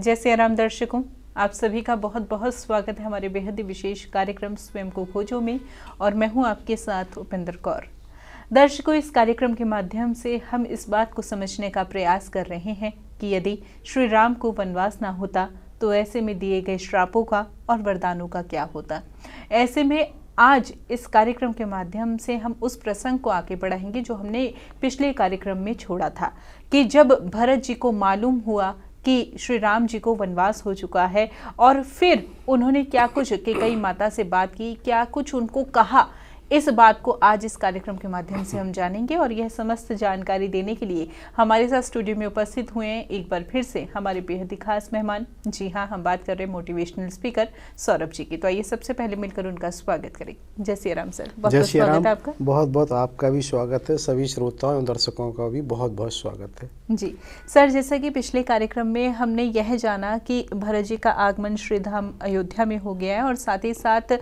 जय सिया राम दर्शकों, आप सभी का बहुत बहुत स्वागत है हमारे बेहद ही विशेष कार्यक्रम स्वयं को खोजो में। और मैं हूं आपके साथ उपेंद्र कौर। दर्शकों, इस कार्यक्रम के माध्यम से हम इस बात को समझने का प्रयास कर रहे हैं कि यदि श्री राम को वनवास ना होता तो ऐसे में दिए गए श्रापों का और वरदानों का क्या होता। ऐसे में आज इस कार्यक्रम के माध्यम से हम उस प्रसंग को आगे बढ़ाएंगे जो हमने पिछले कार्यक्रम में छोड़ा था कि जब भरत जी को मालूम हुआ कि श्री राम जी को वनवास हो चुका है और फिर उन्होंने क्या कुछ कैकेयी माता से बात की, क्या कुछ उनको कहा, इस बात को आज इस कार्यक्रम के माध्यम से हम जानेंगे। और यह समस्त जानकारी देने के लिए हमारे साथ स्टूडियो में उपस्थित हुए हैं एक बार फिर से हमारे बेहद ही खास मेहमान। जी हाँ, हम बात कर रहे हैं मोटिवेशनल स्पीकर सौरभ जी की। तो आइए सबसे पहले मिलकर उनका स्वागत करें। जय श्री राम सर, बहुत बहुत स्वागत है आपका। बहुत बहुत आपका भी स्वागत है, सभी श्रोताओं और दर्शकों का भी बहुत बहुत स्वागत है। जी सर, जैसा कि पिछले कार्यक्रम में हमने यह जाना कि भरत जी का आगमन श्रीधाम अयोध्या में हो गया है और साथ ही साथ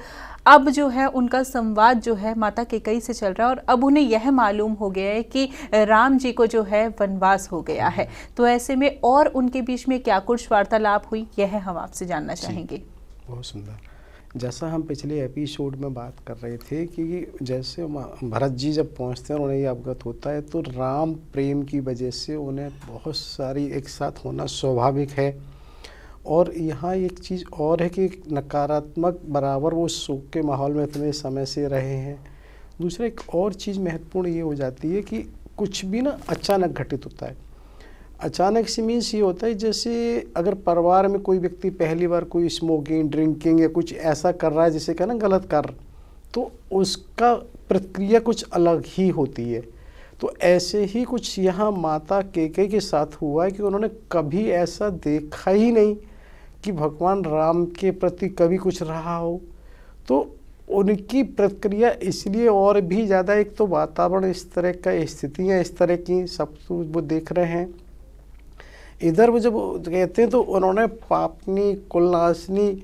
अब जो है उनका संवाद जो है माता कैकेयी से चल रहा है और अब उन्हें यह मालूम हो गया है कि राम जी को जो है वनवास हो गया है। तो ऐसे में और उनके बीच में क्या कुछ वार्तालाप हुई, यह हम आपसे जानना चाहेंगे। बहुत सुंदर। जैसा हम पिछले एपिसोड में बात कर रहे थे कि जैसे भरत जी जब पहुंचते हैं उन्हें ये अवगत होता है तो राम प्रेम की वजह से उन्हें बहुत सारी एक साथ होना स्वाभाविक है। और यहाँ एक चीज़ और है कि नकारात्मक बराबर वो शोक के माहौल में इतने समय से रहे हैं। दूसरा एक और चीज़ महत्वपूर्ण ये हो जाती है कि कुछ भी ना अचानक घटित होता है। अचानक से मीन्स ये होता है जैसे अगर परिवार में कोई व्यक्ति पहली बार कोई स्मोकिंग ड्रिंकिंग या कुछ ऐसा कर रहा है जिसे कहना गलत कर, तो उसका प्रक्रिया कुछ अलग ही होती है। तो ऐसे ही कुछ यहाँ माता कैकेयी के साथ हुआ है कि उन्होंने कभी ऐसा देखा ही नहीं कि भगवान राम के प्रति कभी कुछ रहा हो। तो उनकी प्रक्रिया इसलिए और भी ज़्यादा, एक तो वातावरण इस तरह का, स्थितियाँ इस तरह की, सब कुछ वो देख रहे हैं। इधर वो जब कहते हैं तो उन्होंने पापनी कुलनाशनी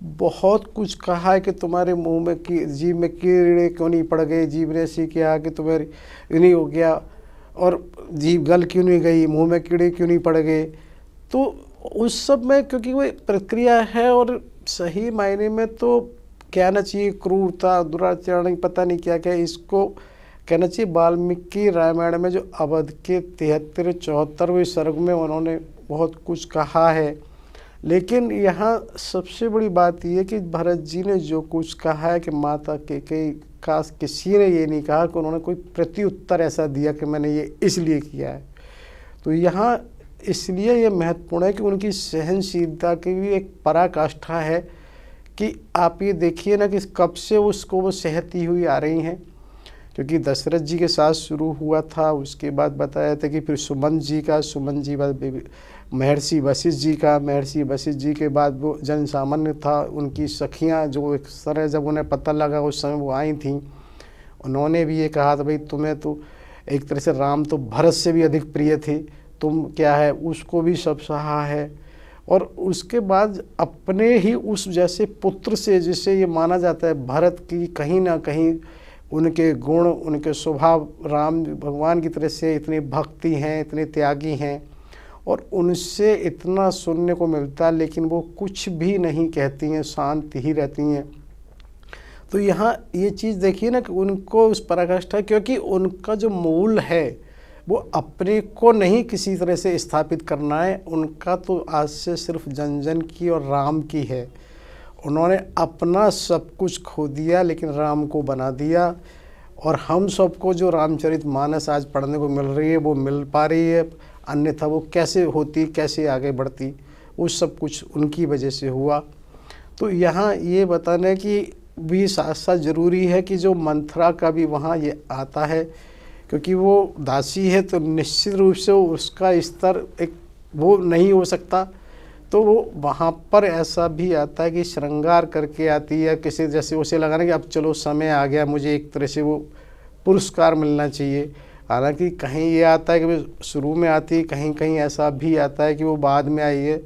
बहुत कुछ कहा है कि तुम्हारे मुंह में की जीभ में कीड़े क्यों नहीं पड़ गए, जीभ ने ऐसी किया कि तुम्हारी नहीं हो गया, और जीभ गल क्यों नहीं गई, मुंह में कीड़े क्यों नहीं पड़ गए। तो उस सब में क्योंकि वो प्रक्रिया है और सही मायने में तो कहना चाहिए क्रूरता, दुराचरण, पता नहीं क्या क्या, इसको कहना चाहिए वाल्मीकि रामायण में जो अवध के 73-74वें सर्ग में उन्होंने बहुत कुछ कहा है। लेकिन यहाँ सबसे बड़ी बात यह है कि भरत जी ने जो कुछ कहा है कि माता कैकेयी का किसी ने ये नहीं कहा कि उन्होंने कोई प्रत्युत्तर ऐसा दिया कि मैंने ये इसलिए किया है। तो यहाँ इसलिए ये महत्वपूर्ण है कि उनकी सहनशीलता की भी एक पराकाष्ठा है कि आप ये देखिए ना कि कब से उसको वो सहती हुई आ रही हैं। क्योंकि दशरथ जी के साथ शुरू हुआ था, उसके बाद बताया था कि फिर सुमंत जी का, सुमंत जी बाद महर्षि वशिष्ठ जी का, महर्षि वशिष्ठ जी के बाद वो जन सामान्य था, उनकी सखियाँ जो एक तरह जब उन्हें पता लगा उस समय वो आई थीं, उन्होंने भी ये कहा था भाई तुम्हें तो एक तरह से राम तो भरत से भी अधिक प्रिय थे, तुम क्या है, उसको भी सब सहा है। और उसके बाद अपने ही उस जैसे पुत्र से, जिसे ये माना जाता है भरत की कहीं ना कहीं उनके गुण, उनके स्वभाव राम भगवान की तरह से इतनी भक्ति हैं, इतने त्यागी हैं और उनसे इतना सुनने को मिलता है, लेकिन वो कुछ भी नहीं कहती हैं, शांत ही रहती हैं। तो यहाँ ये चीज़ देखिए ना कि उनको उस पराकाष्ठा, क्योंकि उनका जो मूल है वो अपने को नहीं किसी तरह से स्थापित करना है, उनका तो आज से सिर्फ जन जन की और राम की है। उन्होंने अपना सब कुछ खो दिया लेकिन राम को बना दिया। और हम सबको जो रामचरितमानस आज पढ़ने को मिल रही है वो मिल पा रही है, अन्यथा वो कैसे होती, कैसे आगे बढ़ती, वो सब कुछ उनकी वजह से हुआ। तो यहाँ ये बताना कि भी साथ साथ ज़रूरी है कि जो मंथरा का भी वहाँ ये आता है, क्योंकि वो दासी है तो निश्चित रूप से उसका स्तर एक वो नहीं हो सकता। तो वो वहाँ पर ऐसा भी आता है कि श्रृंगार करके आती है, किसी जैसे उसे लगाना कि अब चलो समय आ गया, मुझे एक तरह से वो पुरस्कार मिलना चाहिए। हालांकि कहीं ये आता है कि वो शुरू में आती है, कहीं कहीं ऐसा भी आता है कि वो बाद में आई है।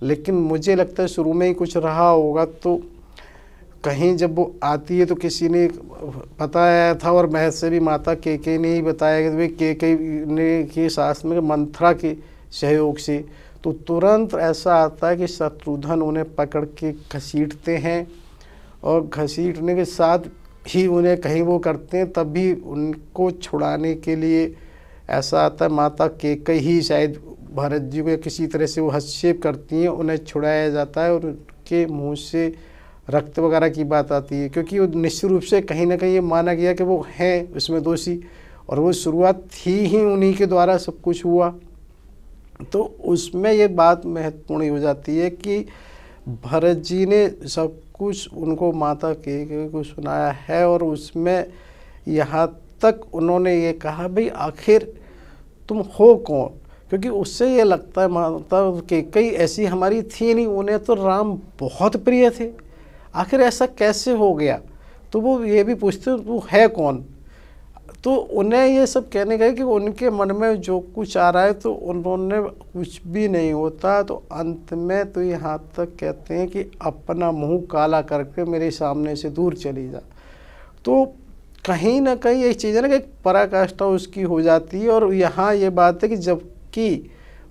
लेकिन मुझे लगता है शुरू में ही कुछ रहा होगा। तो कहीं जब वो आती है तो किसी ने बताया था, और मैं से भी माता कैकेयी ने ही बताया कि भाई कैकेयी ने की सास में मंथरा के सहयोग से तो तुरंत ऐसा आता है कि शत्रुघ्न उन्हें पकड़ के घसीटते हैं, और घसीटने के साथ ही उन्हें कहीं वो करते हैं, तब भी उनको छुड़ाने के लिए ऐसा आता है, माता कैकेयी ही शायद भरत जी को किसी तरह से वो हस्तक्षेप करती हैं, उन्हें छुड़ाया जाता है और उनके मुंह से रक्त वगैरह की बात आती है, क्योंकि वो निश्चित रूप से कहीं ना कहीं ये माना गया कि वो हैं उसमें दोषी, और वो शुरुआत थी ही उन्हीं के द्वारा सब कुछ हुआ। तो उसमें ये बात महत्वपूर्ण हो जाती है कि भरत जी ने सब कुछ उनको माता कैकेयी को सुनाया है, और उसमें यहाँ तक उन्होंने ये कहा भाई आखिर तुम हो कौन, क्योंकि उससे ये लगता है माता कैकेयी ऐसी हमारी थी नहीं, उन्हें तो राम बहुत प्रिय थे, आखिर ऐसा कैसे हो गया। तो वो ये भी पूछते तू है कौन। तो उन्हें ये सब कहने का है कि उनके मन में जो कुछ आ रहा है तो उन्होंने कुछ भी नहीं होता। तो अंत में तो यहाँ तक कहते हैं कि अपना मुंह काला करके मेरे सामने से दूर चली जा। तो कहीं ना कहीं एक चीज़ है ना कि पराकाष्ठा उसकी हो जाती है। और यहाँ ये बात है कि जबकि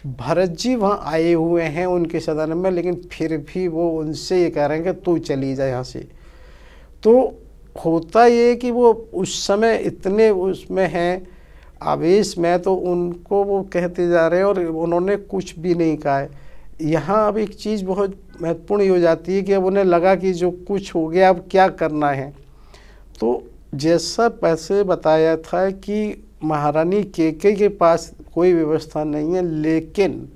भरत जी वहाँ आए हुए हैं उनके सदन में, लेकिन फिर भी वो उनसे ये कह रहे हैं कि तू चली जा यहाँ से। तो होता ये कि वो उस समय इतने उसमें हैं आवेश में, तो उनको वो कहते जा रहे हैं और उन्होंने कुछ भी नहीं कहा है। यहाँ अब एक चीज़ बहुत महत्वपूर्ण हो जाती है कि अब उन्हें लगा कि जो कुछ हो गया अब क्या करना है। तो जैसा पहले बताया था कि महारानी कैकेयी के पास कोई व्यवस्था नहीं है, लेकिन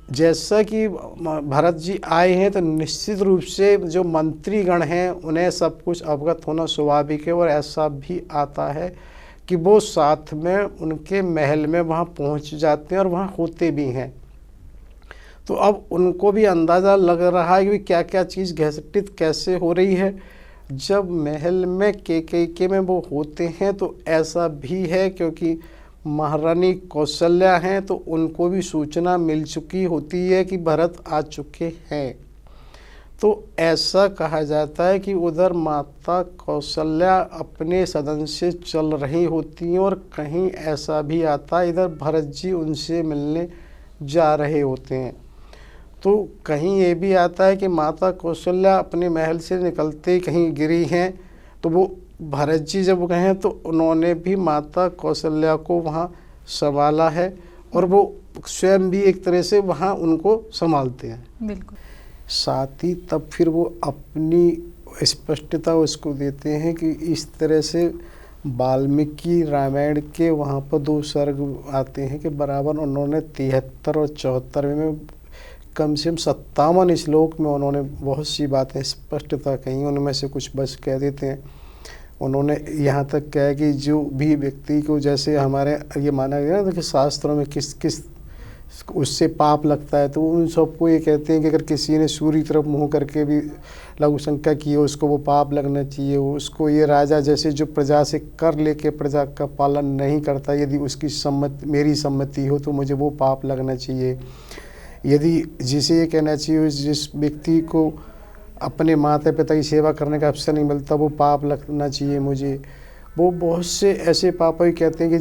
जैसा कि भरत जी आए हैं तो निश्चित रूप से जो मंत्रीगण हैं उन्हें सब कुछ अवगत होना स्वाभाविक है। और ऐसा भी आता है कि वो साथ में उनके महल में वहाँ पहुँच जाते हैं और वहाँ होते भी हैं। तो अब उनको भी अंदाज़ा लग रहा है कि क्या क्या चीज़ घटित कैसे हो रही है। जब महल में कैकेयी के में वो होते हैं तो ऐसा भी है क्योंकि महारानी कौशल्या हैं तो उनको भी सूचना मिल चुकी होती है कि भरत आ चुके हैं। तो ऐसा कहा जाता है कि उधर माता कौशल्या अपने सदन से चल रही होती हैं और कहीं ऐसा भी आता है इधर भरत जी उनसे मिलने जा रहे होते हैं। तो कहीं ये भी आता है कि माता कौशल्या अपने महल से निकलते ही कहीं गिरी हैं, तो वो भरत जी जब गए हैं तो उन्होंने भी माता कौशल्या को वहाँ संभाला है और वो स्वयं भी एक तरह से वहाँ उनको संभालते हैं। बिल्कुल। साथ ही तब फिर वो अपनी स्पष्टता उसको देते हैं कि इस तरह से वाल्मीकि रामायण के वहाँ पर 2 सर्ग आते हैं कि बराबर उन्होंने 73 और 74 में कम से कम 57 श्लोक में उन्होंने बहुत सी बातें स्पष्टता कही। उनमें से कुछ बस कह देते हैं। उन्होंने यहाँ तक कहा कि जो भी व्यक्ति को, जैसे हमारे ये माना गया ना कि शास्त्रों में किस किस उससे पाप लगता है, तो उन सबको ये कहते हैं कि अगर किसी ने सूर्य तरफ मुँह करके भी लघु शंका की हो उसको वो पाप लगना चाहिए। उसको ये राजा जैसे जो प्रजा से कर लेके प्रजा का पालन नहीं करता, यदि उसकी सम्मति मेरी सम्मति हो तो मुझे वो पाप लगना चाहिए। यदि जिसे ये कहना चाहिए जिस व्यक्ति को अपने माता पिता की सेवा करने का अवसर नहीं मिलता वो पाप लगना चाहिए मुझे। वो बहुत से ऐसे पाप ही कहते हैं कि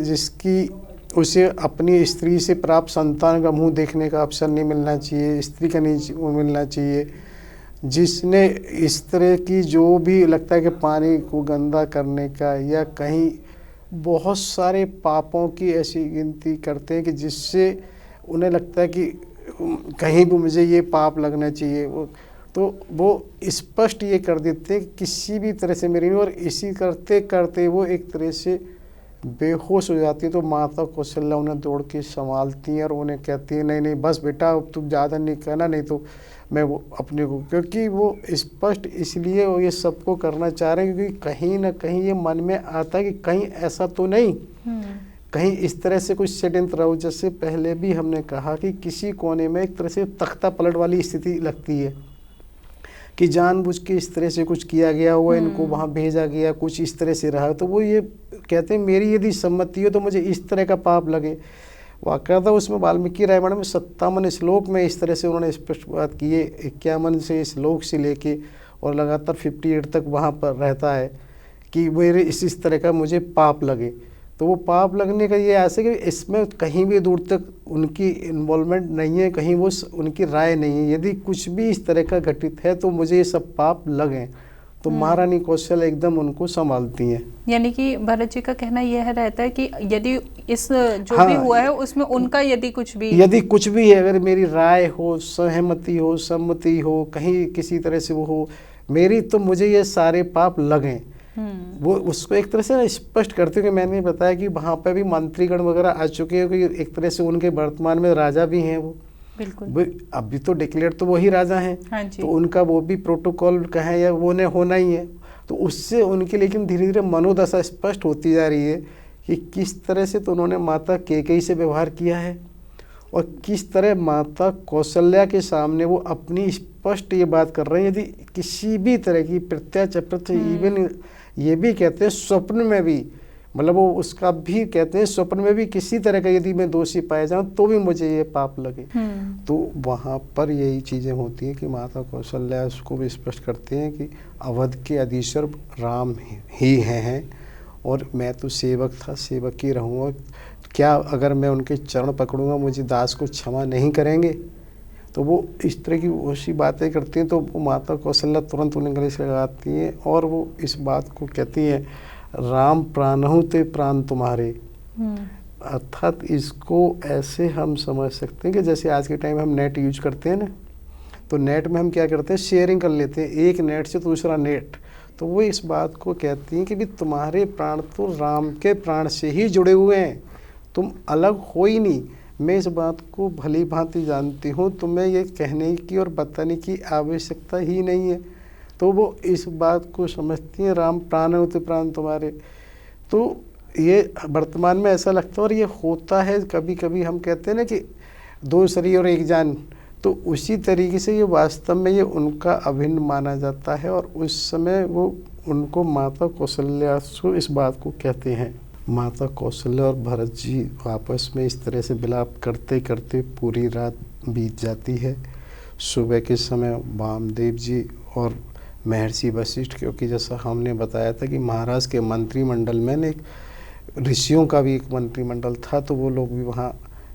जिसकी उसे अपनी स्त्री से प्राप्त संतान का मुंह देखने का अवसर नहीं मिलना चाहिए, स्त्री का नहीं मिलना चाहिए। जिसने इस तरह की जो भी लगता है कि पानी को गंदा करने का या कहीं बहुत सारे पापों की ऐसी गिनती करते हैं कि जिससे उन्हें लगता है कि कहीं भी मुझे ये पाप लगना चाहिए, तो वो स्पष्ट ये कर देते हैं कि किसी भी तरह से मेरी नहीं। और इसी करते करते वो एक तरह से बेहोश हो जाती है। तो माता कौशल्या उन्हें दौड़ के संभालती हैं और उन्हें कहती है नहीं नहीं बस बेटा अब तुम ज़्यादा नहीं कहना, नहीं तो मैं वो अपने को, क्योंकि वो स्पष्ट इसलिए वो ये सबको करना चाह रहे हैं क्योंकि कहीं ना कहीं ये मन में आता है कि कहीं ऐसा तो नहीं, कहीं इस तरह से कुछ षड्यंत्र हो। जैसे पहले भी हमने कहा कि किसी कोने में एक तरह से तख्ता पलट वाली स्थिति लगती है कि जानबूझ के इस तरह से कुछ किया गया हुआ, इनको वहाँ भेजा गया, कुछ इस तरह से रहा। तो वो ये कहते हैं मेरी यदि सम्मति हो तो मुझे इस तरह का पाप लगे। वाक़ता उसमें वाल्मीकि रामायण में 57 श्लोक में इस तरह से उन्होंने स्पष्ट बात की है। 51 से श्लोक से लेके और लगातार 58 तक वहाँ पर रहता है कि मेरे इस तरह का मुझे पाप लगे। तो वो पाप लगने का ये ऐसे कि इसमें कहीं भी दूर तक उनकी इन्वॉल्वमेंट नहीं है, कहीं वो उनकी राय नहीं है। यदि कुछ भी इस तरह का घटित है तो मुझे ये सब पाप लगें, तो महारानी कौशल्या एकदम उनको संभालती हैं। यानी कि भरत जी का कहना यह रहता है कि यदि इस जो हाँ, भी हुआ है उसमें उनका यदि कुछ भी है, अगर मेरी राय हो, सहमति हो, सम्मति हो, कहीं किसी तरह से वो हो मेरी, तो मुझे ये सारे पाप लगें। वो उसको एक तरह से स्पष्ट करते हैं कि मैंने बताया कि वहाँ पे भी मंत्रीगण वगैरह आ चुके हैं, कि एक तरह से उनके वर्तमान में राजा भी हैं वो, बिल्कुल अभी तो डिक्लेयर तो वही राजा हैं। हाँ जी। तो उनका वो भी प्रोटोकॉल कहें या वो ने होना ही है, तो उससे उनकी लेकिन धीरे धीरे मनोदशा स्पष्ट होती जा रही है कि किस तरह से तो उन्होंने माता कैकेयी से व्यवहार किया है और किस तरह माता कौशल्या के सामने वो अपनी स्पष्ट ये बात कर रहे हैं। यदि किसी भी तरह की प्रत्यक्ष अप्रत्यक्ष, इवन ये भी कहते हैं स्वप्न में भी, मतलब वो उसका भी कहते हैं स्वप्न में भी किसी तरह का यदि मैं दोषी पाया जाऊं तो भी मुझे ये पाप लगे। तो वहाँ पर यही चीज़ें होती हैं कि माता कौशल्या उसको भी स्पष्ट करते हैं कि अवध के अधीश्वर राम ही हैं और मैं तो सेवक था, सेवक ही रहूँगा। क्या अगर मैं उनके चरण पकड़ूंगा मुझे दास को क्षमा नहीं करेंगे? तो वो इस तरह की वैसी बातें करती हैं। तो वो माता कौशल्या तुरंत उन्हें गले से लगाती हैं और वो इस बात को कहती हैं, राम प्राणहु ते प्राण तुम्हारे। अर्थात इसको ऐसे हम समझ सकते हैं कि जैसे आज के टाइम हम नेट यूज करते हैं ना, तो नेट में हम क्या करते हैं, शेयरिंग कर लेते हैं एक नेट से दूसरा नेट। तो वो इस बात को कहती हैं कि भी तुम्हारे प्राण तो राम के प्राण से ही जुड़े हुए हैं, तुम अलग हो ही नहीं। मैं इस बात को भली भांति जानती हूँ, तुम्हें ये कहने की और बताने की आवश्यकता ही नहीं है। तो वो इस बात को समझती हैं, राम प्राण होते प्राण तुम्हारे। तो ये वर्तमान में ऐसा लगता है और ये होता है। कभी कभी हम कहते हैं ना कि दो शरीर और एक जान, तो उसी तरीके से ये वास्तव में ये उनका अभिन्न माना जाता है। और उस समय वो उनको माता कौशल्या को इस बात को कहते हैं। माता कौशल्या और भरत जी आपस में इस तरह से विलाप करते करते पूरी रात बीत जाती है। सुबह के समय वामदेव जी और महर्षि वशिष्ठ, क्योंकि जैसा हमने बताया था कि महाराज के मंत्रिमंडल में एक ऋषियों का भी एक मंत्रिमंडल था, तो वो लोग भी वहाँ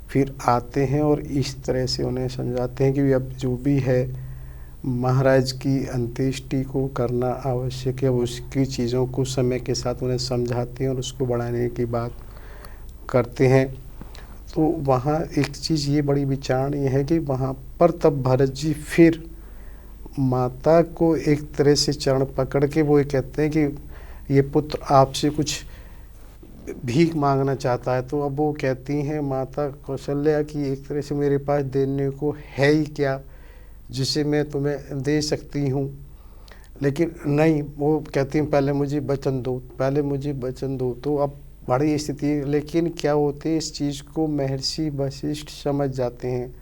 फिर आते हैं और इस तरह से उन्हें समझाते हैं कि अब जो भी है महाराज की अंत्येष्टि को करना आवश्यक है। उसकी चीज़ों को समय के साथ उन्हें समझाते हैं और उसको बढ़ाने की बात करते हैं। तो वहाँ एक चीज़ ये बड़ी विचारणीय है कि वहाँ पर तब भरत जी फिर माता को एक तरह से चरण पकड़ के वो ये कहते हैं कि ये पुत्र आपसे कुछ भीख मांगना चाहता है। तो अब वो कहती हैं माता कौशल्या कि एक तरह से मेरे पास देने को है ही क्या जिसे मैं तुम्हें दे सकती हूँ, लेकिन नहीं, वो कहती हैं पहले मुझे वचन दो, पहले मुझे वचन दो। तो अब बड़ी स्थिति, लेकिन क्या होती है इस चीज़ को महर्षि वशिष्ठ समझ जाते हैं।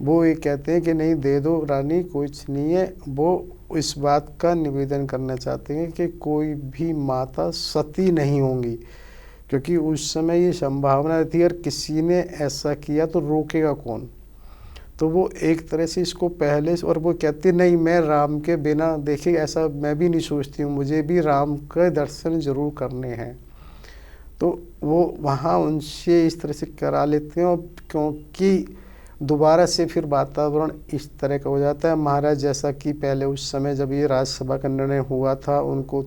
वो ये कहते हैं कि नहीं दे दो रानी, कुछ नहीं है। वो इस बात का निवेदन करना चाहते हैं कि कोई भी माता सती नहीं होंगी, क्योंकि उस समय ये संभावना थी और किसी ने ऐसा किया तो रोकेगा कौन। तो वो एक तरह से इसको पहले से, और वो कहती नहीं मैं राम के बिना देखे ऐसा मैं भी नहीं सोचती हूँ, मुझे भी राम के दर्शन जरूर करने हैं। तो वो वहाँ उनसे इस तरह से करा लेते हैं। और क्योंकि दोबारा से फिर वातावरण इस तरह का हो जाता है, महाराज जैसा कि पहले उस समय जब ये राज्यसभा का निर्णय हुआ था उनको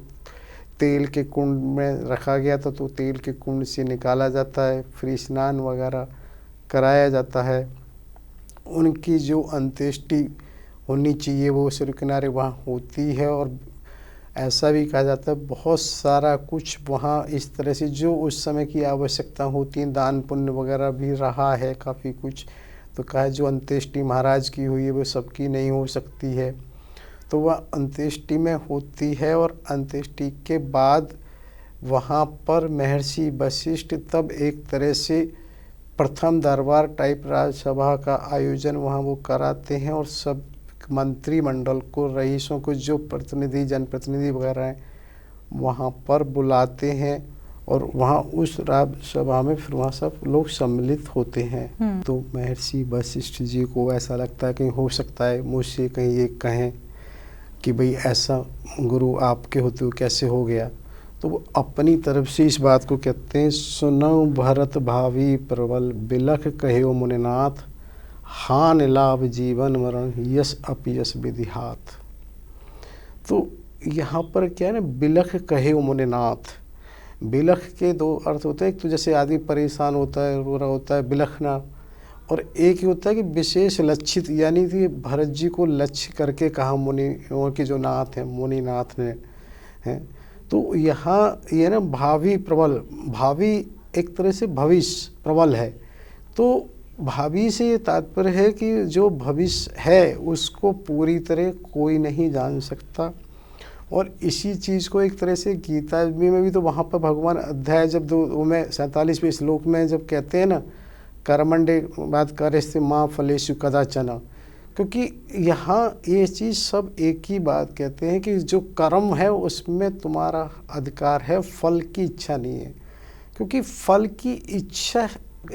तेल के कुंड में रखा गया था, तो तेल के कुंड से निकाला जाता है, फिर स्नान वगैरह कराया जाता है। उनकी जो अंत्येष्टि होनी चाहिए वो सिर किनारे वहाँ होती है। और ऐसा भी कहा जाता है बहुत सारा कुछ वहाँ इस तरह से जो उस समय की आवश्यकता होती है, दान पुण्य वगैरह भी रहा है काफ़ी कुछ। तो कहा जो अंत्येष्टि महाराज की हुई है वो सबकी नहीं हो सकती है, तो वह अंत्येष्टि में होती है। और अंत्येष्टि के बाद वहाँ पर महर्षि वशिष्ठ तब एक तरह से प्रथम दरबार टाइप राज्यसभा का आयोजन वहाँ वो कराते हैं और सब मंत्रिमंडल को, रईसों को, जो प्रतिनिधि जनप्रतिनिधि वगैरह हैं वहाँ पर बुलाते हैं और वहाँ उस राज्यसभा में फिर वहाँ सब लोग सम्मिलित होते हैं। तो महर्षि वशिष्ठ जी को ऐसा लगता है कि हो सकता है मुझसे कहीं ये कहें कि भाई ऐसा गुरु आपके होते हुए कैसे हो गया। तो वो अपनी तरफ से इस बात को कहते हैं, सुनौ भरत भावी प्रबल बिलख कहो मुनिनाथ, हान लाभ जीवन मरण यश अपयश विधिहात। तो यहाँ पर क्या है ना, बिलख कहे मुनिनाथ। बिलख के दो अर्थ होते हैं, एक तो जैसे आदमी परेशान होता है, रो रहा होता है, बिलखना, और एक ही होता है कि विशेष लक्षित, यानी कि भरत जी को लक्ष्य करके कहा मुनियों के जो नाथ हैं, मुनिनाथ ने हैं। तो यहाँ ये ना भावी प्रबल, भावी एक तरह से भविष्य प्रबल है। तो भावी से ये तात्पर्य है कि जो भविष्य है उसको पूरी तरह कोई नहीं जान सकता। और इसी चीज़ को एक तरह से गीता में भी तो वहाँ पर भगवान अध्याय जब 2 में 47वें श्लोक में जब कहते हैं ना, कर्मण्डे बात करे माँ फलेषु कदाचन, क्योंकि यहाँ ये चीज़ सब एक ही बात कहते हैं कि जो कर्म है उसमें तुम्हारा अधिकार है, फल की इच्छा नहीं है। क्योंकि फल की इच्छा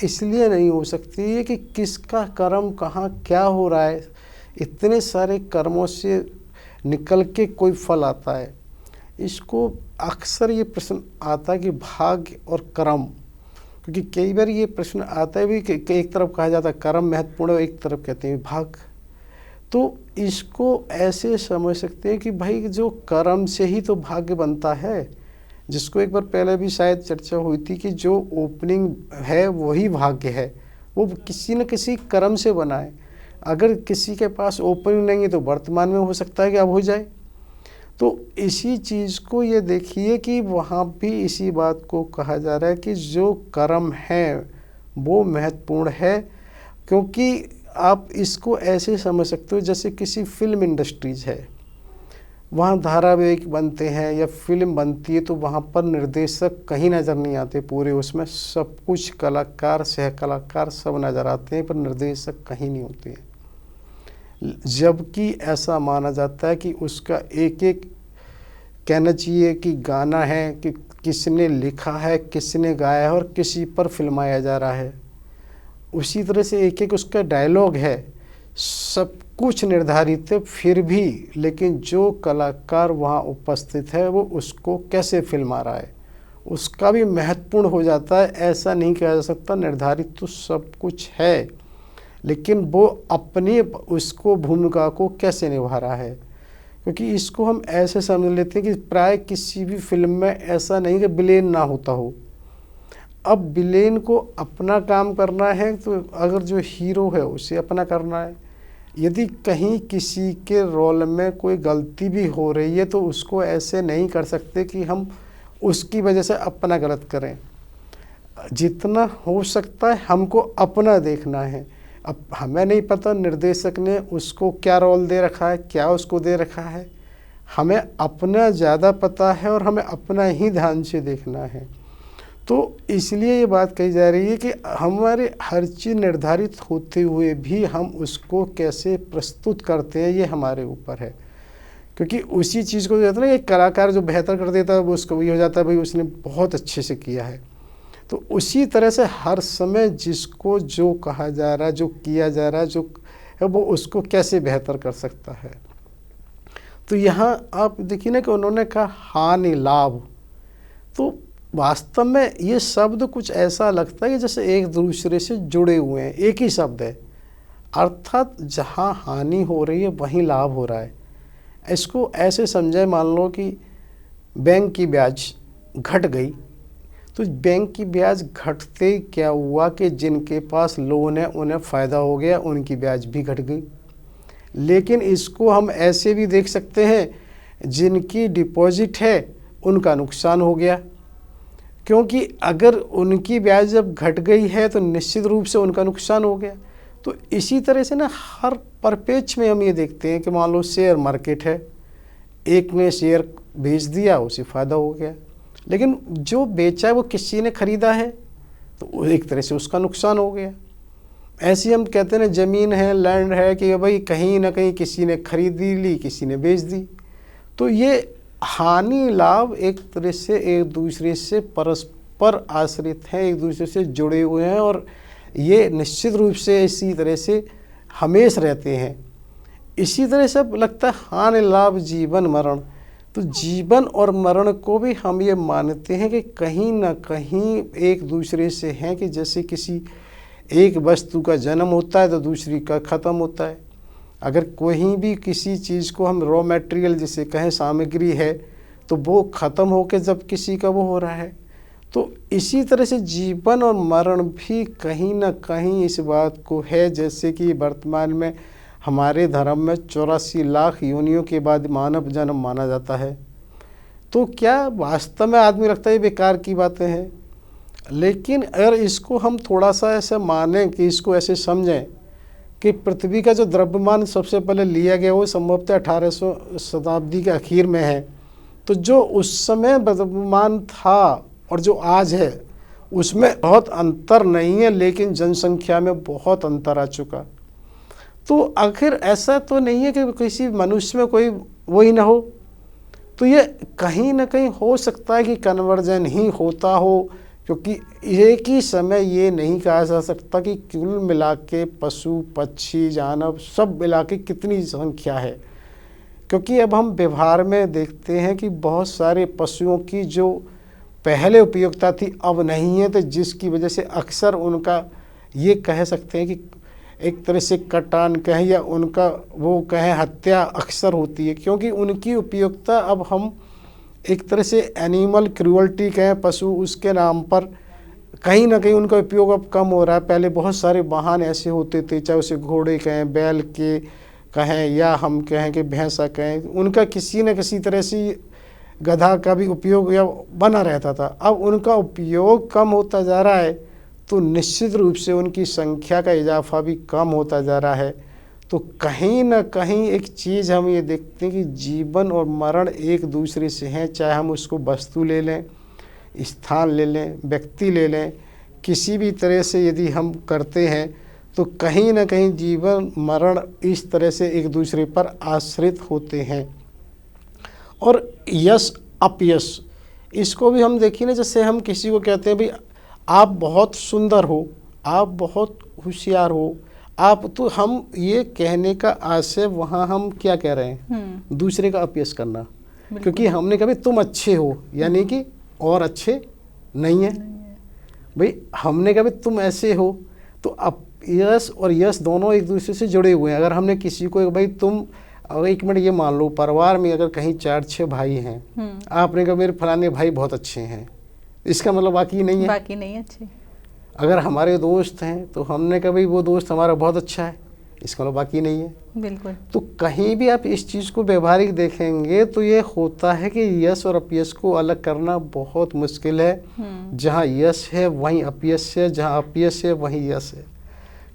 इसलिए नहीं हो सकती है कि किसका कर्म कहाँ क्या हो रहा है, इतने सारे कर्मों से निकल के कोई फल आता है। इसको अक्सर ये प्रश्न आता है कि भाग्य और कर्म, क्योंकि कई बार ये प्रश्न आता है भी कि एक तरफ कहा जाता है कर्म महत्वपूर्ण है, एक तरफ कहते हैं भाग्य। तो इसको ऐसे समझ सकते हैं कि भाई जो कर्म से ही तो भाग्य बनता है, जिसको एक बार पहले भी शायद चर्चा हुई थी कि जो ओपनिंग है वही भाग्य है, वो किसी न किसी कर्म से बना है। अगर किसी के पास ओपनिंग नहीं है तो वर्तमान में हो सकता है कि अब हो जाए। तो इसी चीज़ को ये देखिए कि वहाँ भी इसी बात को कहा जा रहा है कि जो कर्म है वो महत्वपूर्ण है। क्योंकि आप इसको ऐसे समझ सकते हो जैसे किसी फिल्म इंडस्ट्रीज है, वहाँ धारावाहिक बनते हैं या फिल्म बनती है तो वहाँ पर निर्देशक कहीं नज़र नहीं आते पूरे, उसमें सब कुछ कलाकार सह कलाकार सब नज़र आते हैं पर निर्देशक कहीं नहीं होते हैं। जबकि ऐसा माना जाता है कि उसका एक एक कहना चाहिए कि गाना है कि किसने लिखा है, किसने गाया है और किसी पर फिल्माया जा रहा है। उसी तरह से एक एक उसका डायलॉग है, सब कुछ निर्धारित है, फिर भी लेकिन जो कलाकार वहाँ उपस्थित है वो उसको कैसे फिल्मा रहा है उसका भी महत्वपूर्ण हो जाता है। ऐसा नहीं कहा जा सकता निर्धारित तो सब कुछ है, लेकिन वो अपनी उसको भूमिका को कैसे निभा रहा है। क्योंकि इसको हम ऐसे समझ लेते हैं कि प्राय किसी भी फिल्म में ऐसा नहीं कि विलेन ना होता हो। अब विलेन को अपना काम करना है तो अगर जो हीरो है उसे अपना करना है। यदि कहीं किसी के रोल में कोई गलती भी हो रही है तो उसको ऐसे नहीं कर सकते कि हम उसकी वजह से अपना गलत करें। जितना हो सकता है हमको अपना देखना है। अब हमें नहीं पता निर्देशक ने उसको क्या रोल दे रखा है, क्या उसको दे रखा है, हमें अपना ज़्यादा पता है और हमें अपना ही ध्यान से देखना है। तो इसलिए ये बात कही जा रही है कि हमारे हर चीज़ निर्धारित होते हुए भी हम उसको कैसे प्रस्तुत करते हैं ये हमारे ऊपर है। क्योंकि उसी चीज़ को कहते हैं ना, एक कलाकार जो बेहतर कर देता है वो उसको ये हो जाता है भाई उसने बहुत अच्छे से किया है। तो उसी तरह से हर समय जिसको जो कहा जा रहा है, जो किया जा रहा है, जो है वो उसको कैसे बेहतर कर सकता है। तो यहाँ आप देखिए ना कि उन्होंने कहा हानि लाभ, तो वास्तव में ये शब्द कुछ ऐसा लगता है कि जैसे एक दूसरे से जुड़े हुए हैं, एक ही शब्द है। अर्थात जहाँ हानि हो रही है वहीं लाभ हो रहा है। इसको ऐसे समझे, मान लो कि बैंक की ब्याज घट गई, तो बैंक की ब्याज घटते क्या हुआ कि जिनके पास लोन है उन्हें फ़ायदा हो गया, उनकी ब्याज भी घट गई। लेकिन इसको हम ऐसे भी देख सकते हैं जिनकी डिपॉजिट है उनका नुकसान हो गया, क्योंकि अगर उनकी ब्याज जब घट गई है तो निश्चित रूप से उनका नुकसान हो गया। तो इसी तरह से ना हर परिप्रेक्ष्य में हम ये देखते हैं कि मान लो शेयर मार्केट है, एक ने शेयर बेच दिया उसे फ़ायदा हो गया, लेकिन जो बेचा है वो किसी ने ख़रीदा है तो एक तरह से उसका नुकसान हो गया। ऐसे हम कहते हैं ना ज़मीन है, लैंड है कि भाई कहीं ना कहीं किसी ने खरीदी ली, किसी ने बेच दी। तो ये हानि लाभ एक तरह से एक दूसरे से परस्पर आश्रित हैं, एक दूसरे से जुड़े हुए हैं और ये निश्चित रूप से इसी तरह से हमेशा रहते हैं। इसी तरह से लगता है हानि लाभ जीवन मरण। तो जीवन और मरण को भी हम ये मानते हैं कि कहीं ना कहीं एक दूसरे से हैं, कि जैसे किसी एक वस्तु का जन्म होता है तो दूसरी का ख़त्म होता है। अगर कोई भी किसी चीज़ को हम रॉ मटेरियल जिसे कहें, सामग्री है, तो वो ख़त्म होकर जब किसी का वो हो रहा है, तो इसी तरह से जीवन और मरण भी कहीं ना कहीं इस बात को है। जैसे कि वर्तमान में हमारे धर्म में 84 लाख योनियों के बाद मानव जन्म माना जाता है। तो क्या वास्तव में आदमी लगता है बेकार की बातें हैं? लेकिन अगर इसको हम थोड़ा सा ऐसा मानें कि इसको ऐसे समझें कि पृथ्वी का जो द्रव्यमान सबसे पहले लिया गया वो संभवतः 1800 शताब्दी के आखिर में है। तो जो उस समय द्रव्यमान था और जो आज है उसमें बहुत अंतर नहीं है, लेकिन जनसंख्या में बहुत अंतर आ चुका। तो आखिर ऐसा तो नहीं है कि किसी मनुष्य में कोई वही ना हो, तो ये कहीं ना कहीं हो सकता है कि कन्वर्जन ही होता हो, क्योंकि एक ही समय ये नहीं कहा जा सकता कि कुल मिला के पशु पक्षी जानवर सब मिला के कितनी संख्या है। क्योंकि अब हम व्यवहार में देखते हैं कि बहुत सारे पशुओं की जो पहले उपयोगिता थी अब नहीं है, तो जिसकी वजह से अक्सर उनका ये कह सकते हैं कि एक तरह से कटान कहें या उनका वो कहें हत्या अक्सर होती है, क्योंकि उनकी उपयोगिता अब हम एक तरह से एनिमल क्रूअल्टी कहें, पशु उसके नाम पर कहीं ना कहीं उनका उपयोग अब कम हो रहा है। पहले बहुत सारे वाहन ऐसे होते थे, चाहे उसे घोड़े कहें, बैल के कहें, या हम कहें कि भैंसा कहें, उनका किसी न किसी तरह से गधा का भी उपयोग या बना रहता था। अब उनका उपयोग कम होता जा रहा है, तो निश्चित रूप से उनकी संख्या का इजाफा भी कम होता जा रहा है। तो कहीं ना कहीं एक चीज़ हम ये देखते हैं कि जीवन और मरण एक दूसरे से हैं, चाहे हम उसको वस्तु ले लें, स्थान ले लें, व्यक्ति ले लें, किसी भी तरह से यदि हम करते हैं तो कहीं ना कहीं जीवन मरण इस तरह से एक दूसरे पर आश्रित होते हैं। और यश अपयश, इसको भी हम देखिए ना, जैसे हम किसी को कहते हैं भाई आप बहुत सुंदर हो, आप बहुत होशियार हो, आप, तो हम ये कहने का आशय वहाँ हम क्या कह रहे हैं, दूसरे का अपयश करना। क्योंकि हमने कहा तुम अच्छे हो, यानी कि और अच्छे नहीं है। भाई हमने कहा तुम ऐसे हो, तो अपयश और यश दोनों एक दूसरे से जुड़े हुए हैं। अगर हमने किसी को भाई तुम, अगर एक मिनट ये मान लो परिवार में अगर कहीं 4-6 भाई हैं, आपने कहा मेरे फलाने भाई बहुत अच्छे हैं, इसका मतलब बाकी नहीं है, बाकी नहीं अच्छे। अगर हमारे दोस्त हैं तो हमने कहा भाई वो दोस्त हमारा बहुत अच्छा है, इसका मतलब बाकी नहीं है। बिल्कुल। तो कहीं भी आप इस चीज़ को व्यवहारिक देखेंगे तो ये होता है कि यश और अपयश को अलग करना बहुत मुश्किल है। जहाँ यश है वहीं अपयश है, जहाँ अपयश है वहीं यश है।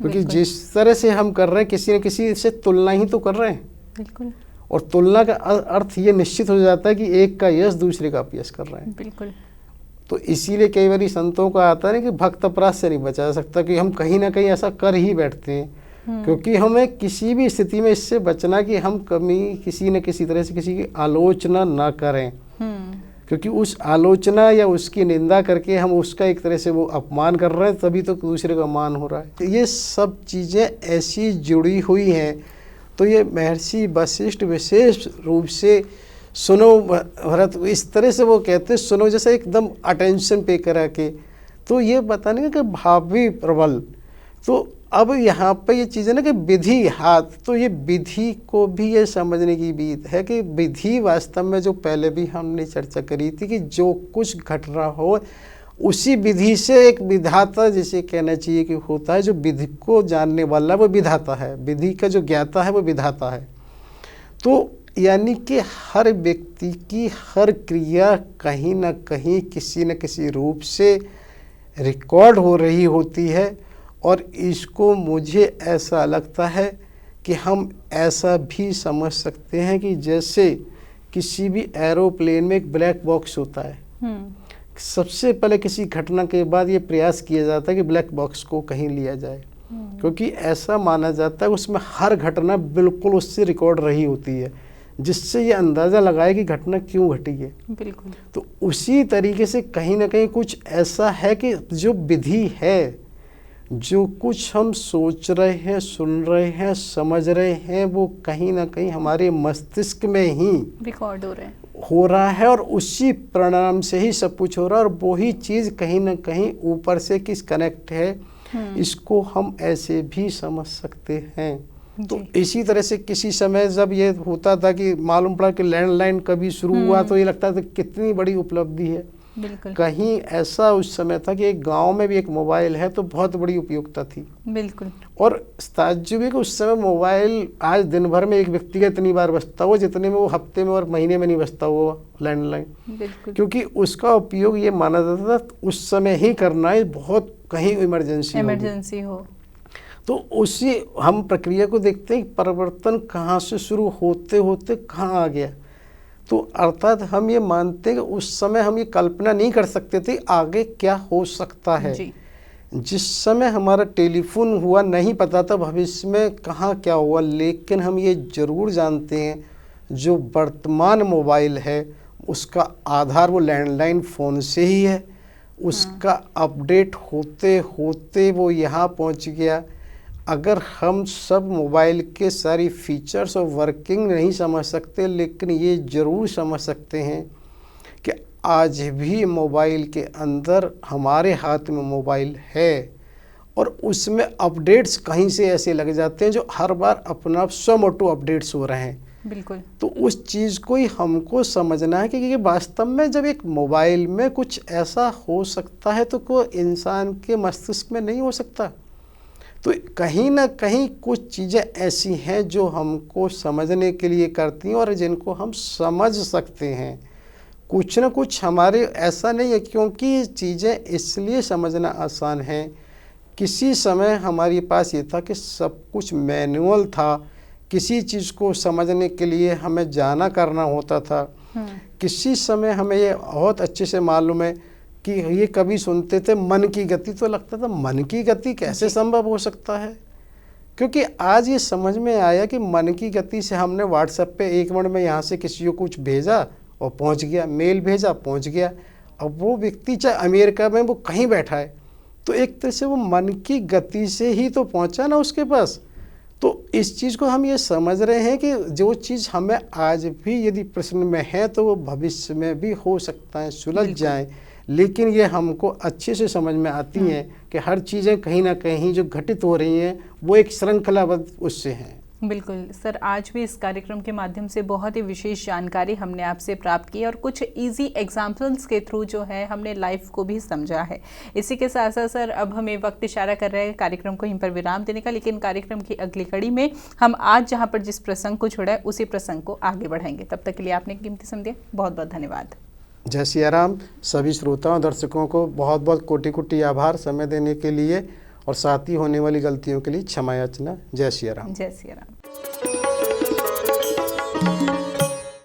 क्योंकि जिस तरह से हम कर रहे हैं किसी न किसी से तुलना ही तो कर रहे हैं। बिल्कुल। और तुलना का अर्थ ये निश्चित हो जाता है कि एक का यश दूसरे का अपयश कर रहे हैं। बिल्कुल। तो इसीलिए कई बार संतों का आता है ना कि भक्त अपराध से नहीं बचा सकता, कि हम कहीं ना कहीं ऐसा कर ही बैठते हैं। क्योंकि हमें किसी भी स्थिति में इससे बचना कि हम कभी किसी न किसी तरह से किसी की आलोचना ना करें, क्योंकि उस आलोचना या उसकी निंदा करके हम उसका एक तरह से वो अपमान कर रहे हैं, तभी तो दूसरे का मान हो रहा है। तो ये सब चीज़ें ऐसी जुड़ी हुई हैं। तो ये महर्षि वशिष्ठ विशेष रूप से सुनो भरत, इस तरह से वो कहते सुनो, जैसे एकदम अटेंशन पे करा के, तो ये बताने का कि भावी प्रबल। तो अब यहाँ पे ये चीज़ है ना कि विधि हाथ, तो ये विधि को भी ये समझने की बीत है कि विधि वास्तव में जो पहले भी हमने चर्चा करी थी कि जो कुछ घट रहा हो उसी विधि से एक विधाता जिसे कहना चाहिए कि होता है, जो विधि को जानने वाला वो विधाता है, विधि का जो ज्ञाता है वो विधाता है। तो यानी कि हर व्यक्ति की हर क्रिया कहीं ना कहीं किसी न किसी रूप से रिकॉर्ड हो रही होती है। और इसको मुझे ऐसा लगता है कि हम ऐसा भी समझ सकते हैं कि जैसे किसी भी एरोप्लेन में एक ब्लैक बॉक्स होता है, सबसे पहले किसी घटना के बाद ये प्रयास किया जाता है कि ब्लैक बॉक्स को कहीं लिया जाए, क्योंकि ऐसा माना जाता है उसमें हर घटना बिल्कुल उससे रिकॉर्ड रही होती है, जिससे ये अंदाज़ा लगाए कि घटना क्यों घटी है। बिल्कुल। तो उसी तरीके से कहीं ना कहीं कुछ ऐसा है कि जो विधि है, जो कुछ हम सोच रहे हैं, सुन रहे हैं, समझ रहे हैं, वो कहीं ना कहीं हमारे मस्तिष्क में ही रिकॉर्ड हो रहे हैं, हो रहा है और उसी परिणाम से ही सब कुछ हो रहा है, और वही चीज़ कहीं ना कहीं ऊपर से किस कनेक्ट है, इसको हम ऐसे भी समझ सकते हैं। तो इसी तरह से किसी समय जब ये होता था कि मालूम पड़ा कि लैंडलाइन कभी शुरू हुआ, तो ये लगता था कितनी बड़ी उपलब्धि है। बिल्कुल। कहीं ऐसा उस समय था कि एक गांव में भी एक मोबाइल है तो बहुत बड़ी उपयोगिता थी। बिल्कुल। और ताज्जुब है कि उस समय मोबाइल आज दिन भर में एक व्यक्ति का इतनी बार बजता हो जितने में वो हफ्ते में और महीने में नहीं बजता हुआ लैंडलाइन। बिल्कुल। क्योंकि उसका उपयोग ये माना जाता था उस समय ही करना है, बहुत कहीं इमरजेंसी हो। तो उसी हम प्रक्रिया को देखते हैं, परिवर्तन कहाँ से शुरू होते होते कहाँ आ गया। तो अर्थात हम ये मानते हैं कि उस समय हम ये कल्पना नहीं कर सकते थे आगे क्या हो सकता है। जिस समय हमारा टेलीफोन हुआ नहीं पता था भविष्य में कहाँ क्या हुआ, लेकिन हम ये ज़रूर जानते हैं जो वर्तमान मोबाइल है उसका आधार वो लैंडलाइन फ़ोन से ही है। उसका अपडेट होते होते वो यहाँ पहुँच गया। अगर हम सब मोबाइल के सारी फीचर्स और वर्किंग नहीं समझ सकते, लेकिन ये ज़रूर समझ सकते हैं कि आज भी मोबाइल के अंदर हमारे हाथ में मोबाइल है और उसमें अपडेट्स कहीं से ऐसे लग जाते हैं जो हर बार अपना स्वयं ऑटो अपडेट्स हो रहे हैं। बिल्कुल। तो उस चीज़ को ही हमको समझना है कि वास्तव में जब एक मोबाइल में कुछ ऐसा हो सकता है तो कोई इंसान के मस्तिष्क में नहीं हो सकता। तो कहीं ना कहीं कुछ चीज़ें ऐसी हैं जो हमको समझने के लिए करती हैं और जिनको हम समझ सकते हैं। कुछ ना कुछ हमारे ऐसा नहीं है, क्योंकि चीज़ें इसलिए समझना आसान है। किसी समय हमारे पास ये था कि सब कुछ मैनुअल था, किसी चीज़ को समझने के लिए हमें जाना करना होता था। किसी समय हमें ये बहुत अच्छे से मालूम है कि ये कभी सुनते थे मन की गति, तो लगता था मन की गति कैसे संभव हो सकता है। क्योंकि आज ये समझ में आया कि मन की गति से हमने व्हाट्सएप पे 1 मिनट में यहाँ से किसी को कुछ भेजा और पहुँच गया, मेल भेजा पहुँच गया। अब वो व्यक्ति चाहे अमेरिका में वो कहीं बैठा है, तो एक तरह से वो मन की गति से ही तो पहुँचा ना उसके पास। तो इस चीज़ को हम ये समझ रहे हैं कि जो चीज़ हमें आज भी यदि प्रश्न में है तो वो भविष्य में भी हो सकता है सुलझ जाए, लेकिन ये हमको अच्छे से समझ में आती हैं कि हर चीज़ें कहीं ना कहीं जो घटित हो रही हैं वो एक श्रृंखलाबद्ध उससे हैं। बिल्कुल सर, आज भी इस कार्यक्रम के माध्यम से बहुत ही विशेष जानकारी हमने आपसे प्राप्त की और कुछ इजी एग्जाम्पल्स के थ्रू जो है हमने लाइफ को भी समझा है। इसी के साथ साथ सर अब हमें वक्त इशारा कर रहे हैं कार्यक्रम को यहीं पर विराम देने का, लेकिन कार्यक्रम की अगली कड़ी में हम आज जहाँ पर जिस प्रसंग को छोड़ा है उसी प्रसंग को आगे बढ़ाएंगे। तब तक के लिए आपने कीमती समय दिया, बहुत बहुत धन्यवाद। जय सिया राम। सभी श्रोताओं दर्शकों को बहुत बहुत कोटि कोटि आभार समय देने के लिए और साथ ही होने वाली गलतियों के लिए क्षमा याचना। जय सिया राम। जय सिया राम।